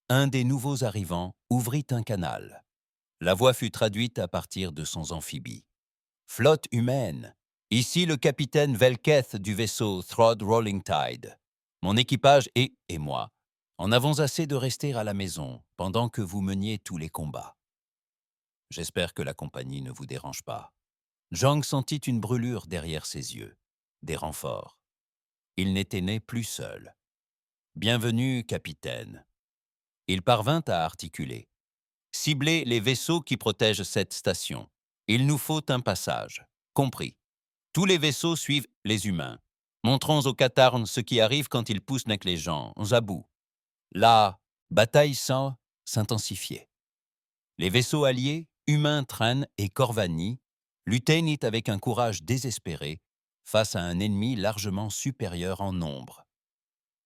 Un des nouveaux arrivants ouvrit un canal. La voix fut traduite à partir de son amphibie. Flotte humaine. Ici le capitaine Velketh du vaisseau Throd Rolling Tide. Mon équipage et moi en avons assez de rester à la maison pendant que vous meniez tous les combats. J'espère que la compagnie ne vous dérange pas. Zhang sentit une brûlure derrière ses yeux. Des renforts. Il n'était né plus seul. Bienvenue, capitaine. Il parvint à articuler. Ciblez les vaisseaux qui protègent cette station. Il nous faut un passage. Compris. Tous les vaisseaux suivent les humains. Montrons aux Qatarnes ce qui arrive quand ils poussent avec les gens, à bout. La bataille s'intensifiait. Les vaisseaux alliés, humains Tran et Corvani, luttaient avec un courage désespéré face à un ennemi largement supérieur en nombre.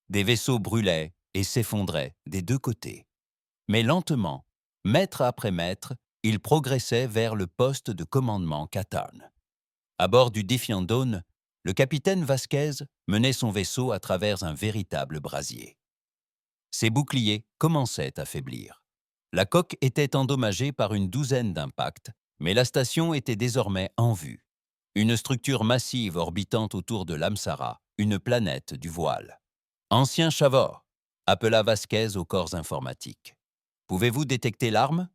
Des vaisseaux brûlaient et s'effondraient des 2 côtés. Mais lentement, mètre après mètre, ils progressaient vers le poste de commandement Qatarn. À bord du Defiant Dawn, le capitaine Vasquez menait son vaisseau à travers un véritable brasier. Ses boucliers commençaient à faiblir. La coque était endommagée par une douzaine d'impacts, mais la station était désormais en vue. Une structure massive orbitant autour de l'Amsara, une planète du voile. « Ancien Chavor », appela Vasquez au corps informatique. « Pouvez-vous détecter l'arme ?»«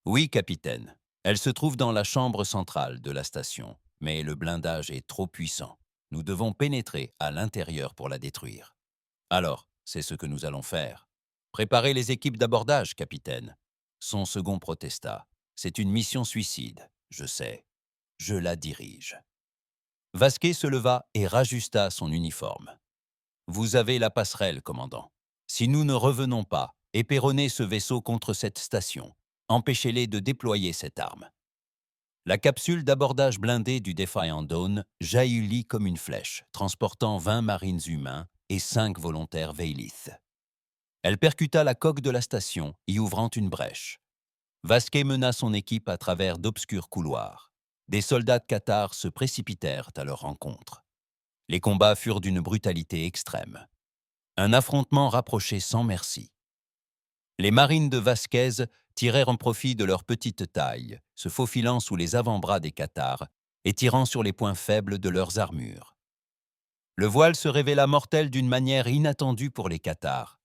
Oui, capitaine. Elle se trouve dans la chambre centrale de la station, mais le blindage est trop puissant. Nous devons pénétrer à l'intérieur pour la détruire. » « Alors, c'est ce que nous allons faire. Préparez les équipes d'abordage, capitaine. » Son second protesta. « C'est une mission suicide, je sais. Je la dirige. » Vasquez se leva et rajusta son uniforme. « Vous avez la passerelle, commandant. Si nous ne revenons pas, éperonnez ce vaisseau contre cette station. Empêchez-les de déployer cette arme. » La capsule d'abordage blindée du Defiant Dawn jaillit comme une flèche, transportant 20 marines humains et 5 volontaires Veilith. Elle percuta la coque de la station, y ouvrant une brèche. Vasquez mena son équipe à travers d'obscurs couloirs. Des soldats de Qatar se précipitèrent à leur rencontre. Les combats furent d'une brutalité extrême. Un affrontement rapproché sans merci. Les marines de Vasquez tirèrent en profit de leur petite taille, se faufilant sous les avant-bras des Qatars et tirant sur les points faibles de leurs armures. Le voile se révéla mortel d'une manière inattendue pour les Qatars.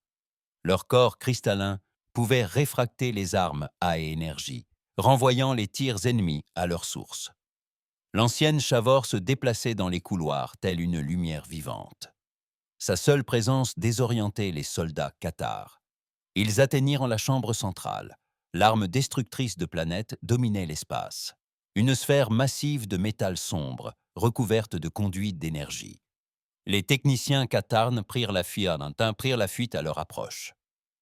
Leur corps cristallin pouvait réfracter les armes à énergie, renvoyant les tirs ennemis à leur source. L'ancienne Chavor se déplaçait dans les couloirs, telle une lumière vivante. Sa seule présence désorientait les soldats Qatars. Ils atteignirent la chambre centrale. L'arme destructrice de planètes dominait l'espace. Une sphère massive de métal sombre, recouverte de conduites d'énergie. Les techniciens Qatarnes prirent la fuite à leur approche.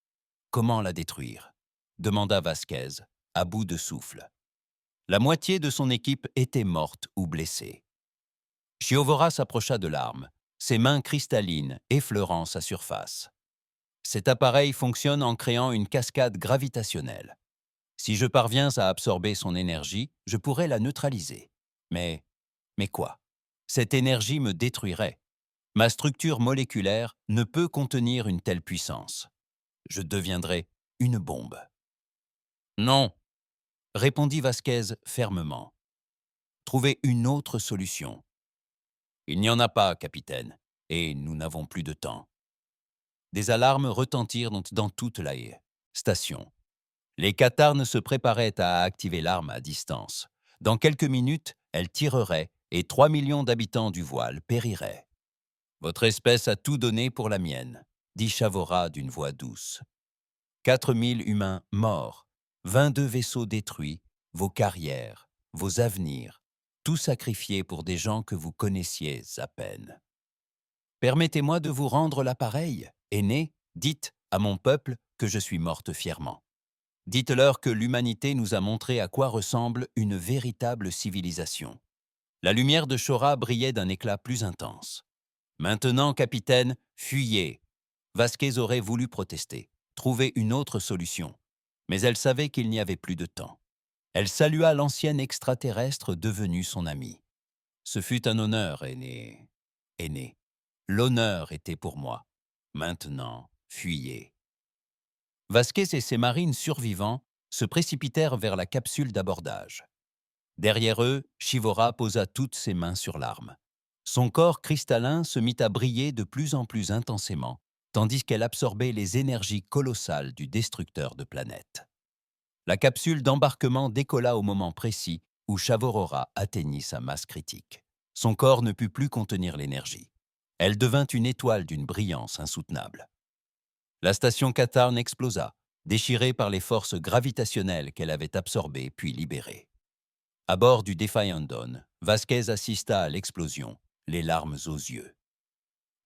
« Comment la détruire ?» demanda Vasquez, à bout de souffle. La moitié de son équipe était morte ou blessée. Giovora s'approcha de l'arme, ses mains cristallines effleurant sa surface. Cet appareil fonctionne en créant une cascade gravitationnelle. Si je parviens à absorber son énergie, je pourrais la neutraliser. Mais quoi? Cette énergie me détruirait. Ma structure moléculaire ne peut contenir une telle puissance. Je deviendrais une bombe. Non, répondit Vasquez fermement. Trouvez une autre solution. Il n'y en a pas, capitaine. et nous n'avons plus de temps. Des alarmes retentirent dans toute la station. Les Cathares se préparaient à activer l'arme à distance. Dans quelques minutes, elle tirerait et 3 millions d'habitants du voile périraient. Votre espèce a tout donné pour la mienne, dit Chavora d'une voix douce. 4000 humains morts, 22 vaisseaux détruits, vos carrières, vos avenirs, tout sacrifié pour des gens que vous connaissiez à peine. Permettez-moi de vous rendre l'appareil, aîné, dites à mon peuple que je suis morte fièrement. Dites-leur que l'humanité nous a montré à quoi ressemble une véritable civilisation. La lumière de Shora brillait d'un éclat plus intense. Maintenant, capitaine, fuyez. Vasquez aurait voulu protester, trouver une autre solution, mais elle savait qu'il n'y avait plus de temps. Elle salua l'ancienne extraterrestre devenue son amie. Ce fut un honneur, aîné. Aîné. L'honneur était pour moi. Maintenant, fuyez. Vasquez et ses marines survivants se précipitèrent vers la capsule d'abordage. Derrière eux, Shivora posa toutes ses mains sur l'arme. Son corps cristallin se mit à briller de plus en plus intensément, tandis qu'elle absorbait les énergies colossales du destructeur de planètes. La capsule d'embarquement décolla au moment précis où Shavorora atteignit sa masse critique. Son corps ne put plus contenir l'énergie. Elle devint une étoile d'une brillance insoutenable. La station Katarn explosa, déchirée par les forces gravitationnelles qu'elle avait absorbées puis libérées. À bord du Defiant Dawn, Vasquez assista à l'explosion, les larmes aux yeux.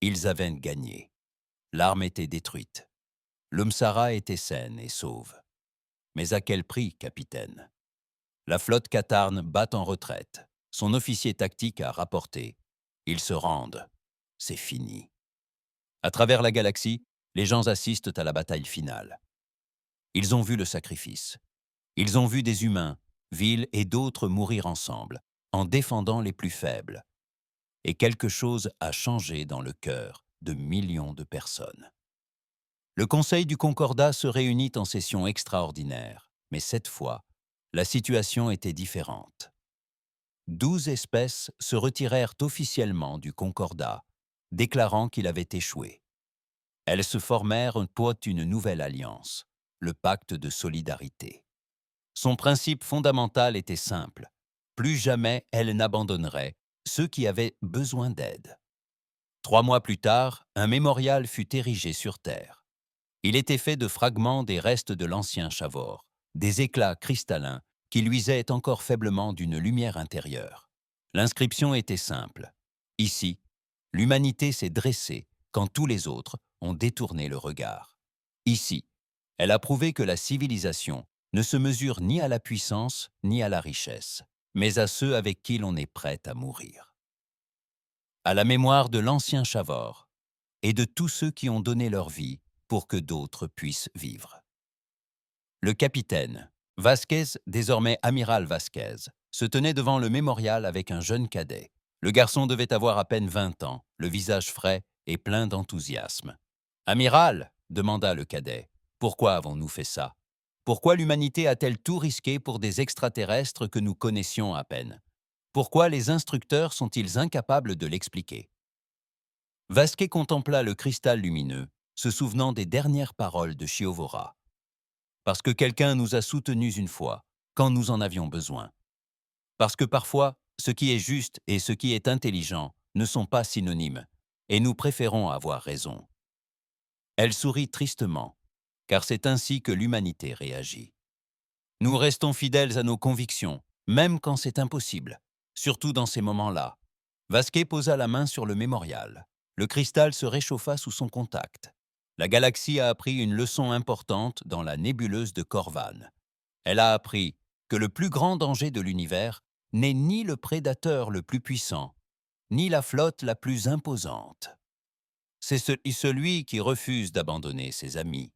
Ils avaient gagné. L'arme était détruite. L'Umsara était saine et sauve. Mais à quel prix, capitaine? La flotte Katarn bat en retraite. Son officier tactique a rapporté. Ils se rendent. C'est fini. À travers la galaxie, les gens assistent à la bataille finale. Ils ont vu le sacrifice. Ils ont vu des humains, villes et d'autres mourir ensemble, en défendant les plus faibles. Et quelque chose a changé dans le cœur de millions de personnes. Le Conseil du Concordat se réunit en session extraordinaire, mais cette fois, la situation était différente. 12 espèces se retirèrent officiellement du Concordat, déclarant qu'il avait échoué. Elles se formèrent pour une nouvelle alliance, le pacte de solidarité. Son principe fondamental était simple. Plus jamais elle n'abandonnerait ceux qui avaient besoin d'aide. 3 mois plus tard, un mémorial fut érigé sur Terre. Il était fait de fragments des restes de l'ancien Chavor, des éclats cristallins qui luisaient encore faiblement d'une lumière intérieure. L'inscription était simple. Ici, l'humanité s'est dressée quand tous les autres ont détourné le regard. Ici, elle a prouvé que la civilisation ne se mesure ni à la puissance ni à la richesse, mais à ceux avec qui l'on est prêt à mourir. À la mémoire de l'ancien Chavor et de tous ceux qui ont donné leur vie pour que d'autres puissent vivre. Le capitaine, Vasquez, désormais amiral Vasquez, se tenait devant le mémorial avec un jeune cadet. Le garçon devait avoir à peine 20 ans, le visage frais et plein d'enthousiasme. « Amiral !» demanda le cadet. « Pourquoi avons-nous fait ça? Pourquoi l'humanité a-t-elle tout risqué pour des extraterrestres que nous connaissions à peine? Pourquoi les instructeurs sont-ils incapables de l'expliquer ?» Vasquez contempla le cristal lumineux, se souvenant des dernières paroles de Shiovora. « Parce que quelqu'un nous a soutenus une fois, quand nous en avions besoin. Parce que parfois, ce qui est juste et ce qui est intelligent ne sont pas synonymes, et nous préférons avoir raison. » Elle sourit tristement, car c'est ainsi que l'humanité réagit. Nous restons fidèles à nos convictions, même quand c'est impossible, surtout dans ces moments-là. Vasquez posa la main sur le mémorial. Le cristal se réchauffa sous son contact. La galaxie a appris une leçon importante dans la nébuleuse de Corvan. Elle a appris que le plus grand danger de l'univers n'est ni le prédateur le plus puissant, ni la flotte la plus imposante. C'est celui qui refuse d'abandonner ses amis.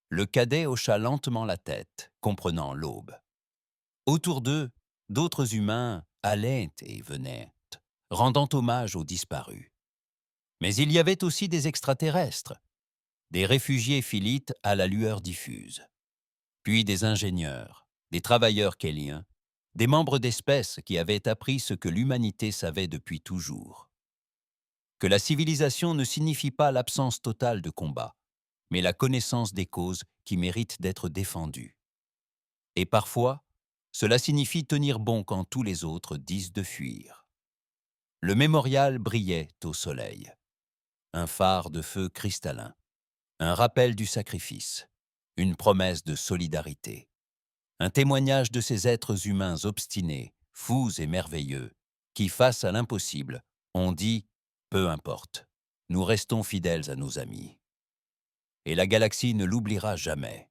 Le cadet hocha lentement la tête, comprenant l'aube. Autour d'eux, d'autres humains allaient et venaient, rendant hommage aux disparus. Mais il y avait aussi des extraterrestres, des réfugiés philites à la lueur diffuse, puis des ingénieurs, des travailleurs kéliens, des membres d'espèces qui avaient appris ce que l'humanité savait depuis toujours. que la civilisation ne signifie pas l'absence totale de combat, mais la connaissance des causes qui méritent d'être défendues. Et parfois, cela signifie tenir bon quand tous les autres disent de fuir. Le mémorial brillait au soleil, un phare de feu cristallin, un rappel du sacrifice, une promesse de solidarité, un témoignage de ces êtres humains obstinés, fous et merveilleux, qui, face à l'impossible, ont dit « peu importe, nous restons fidèles à nos amis ». Et la galaxie ne l'oubliera jamais.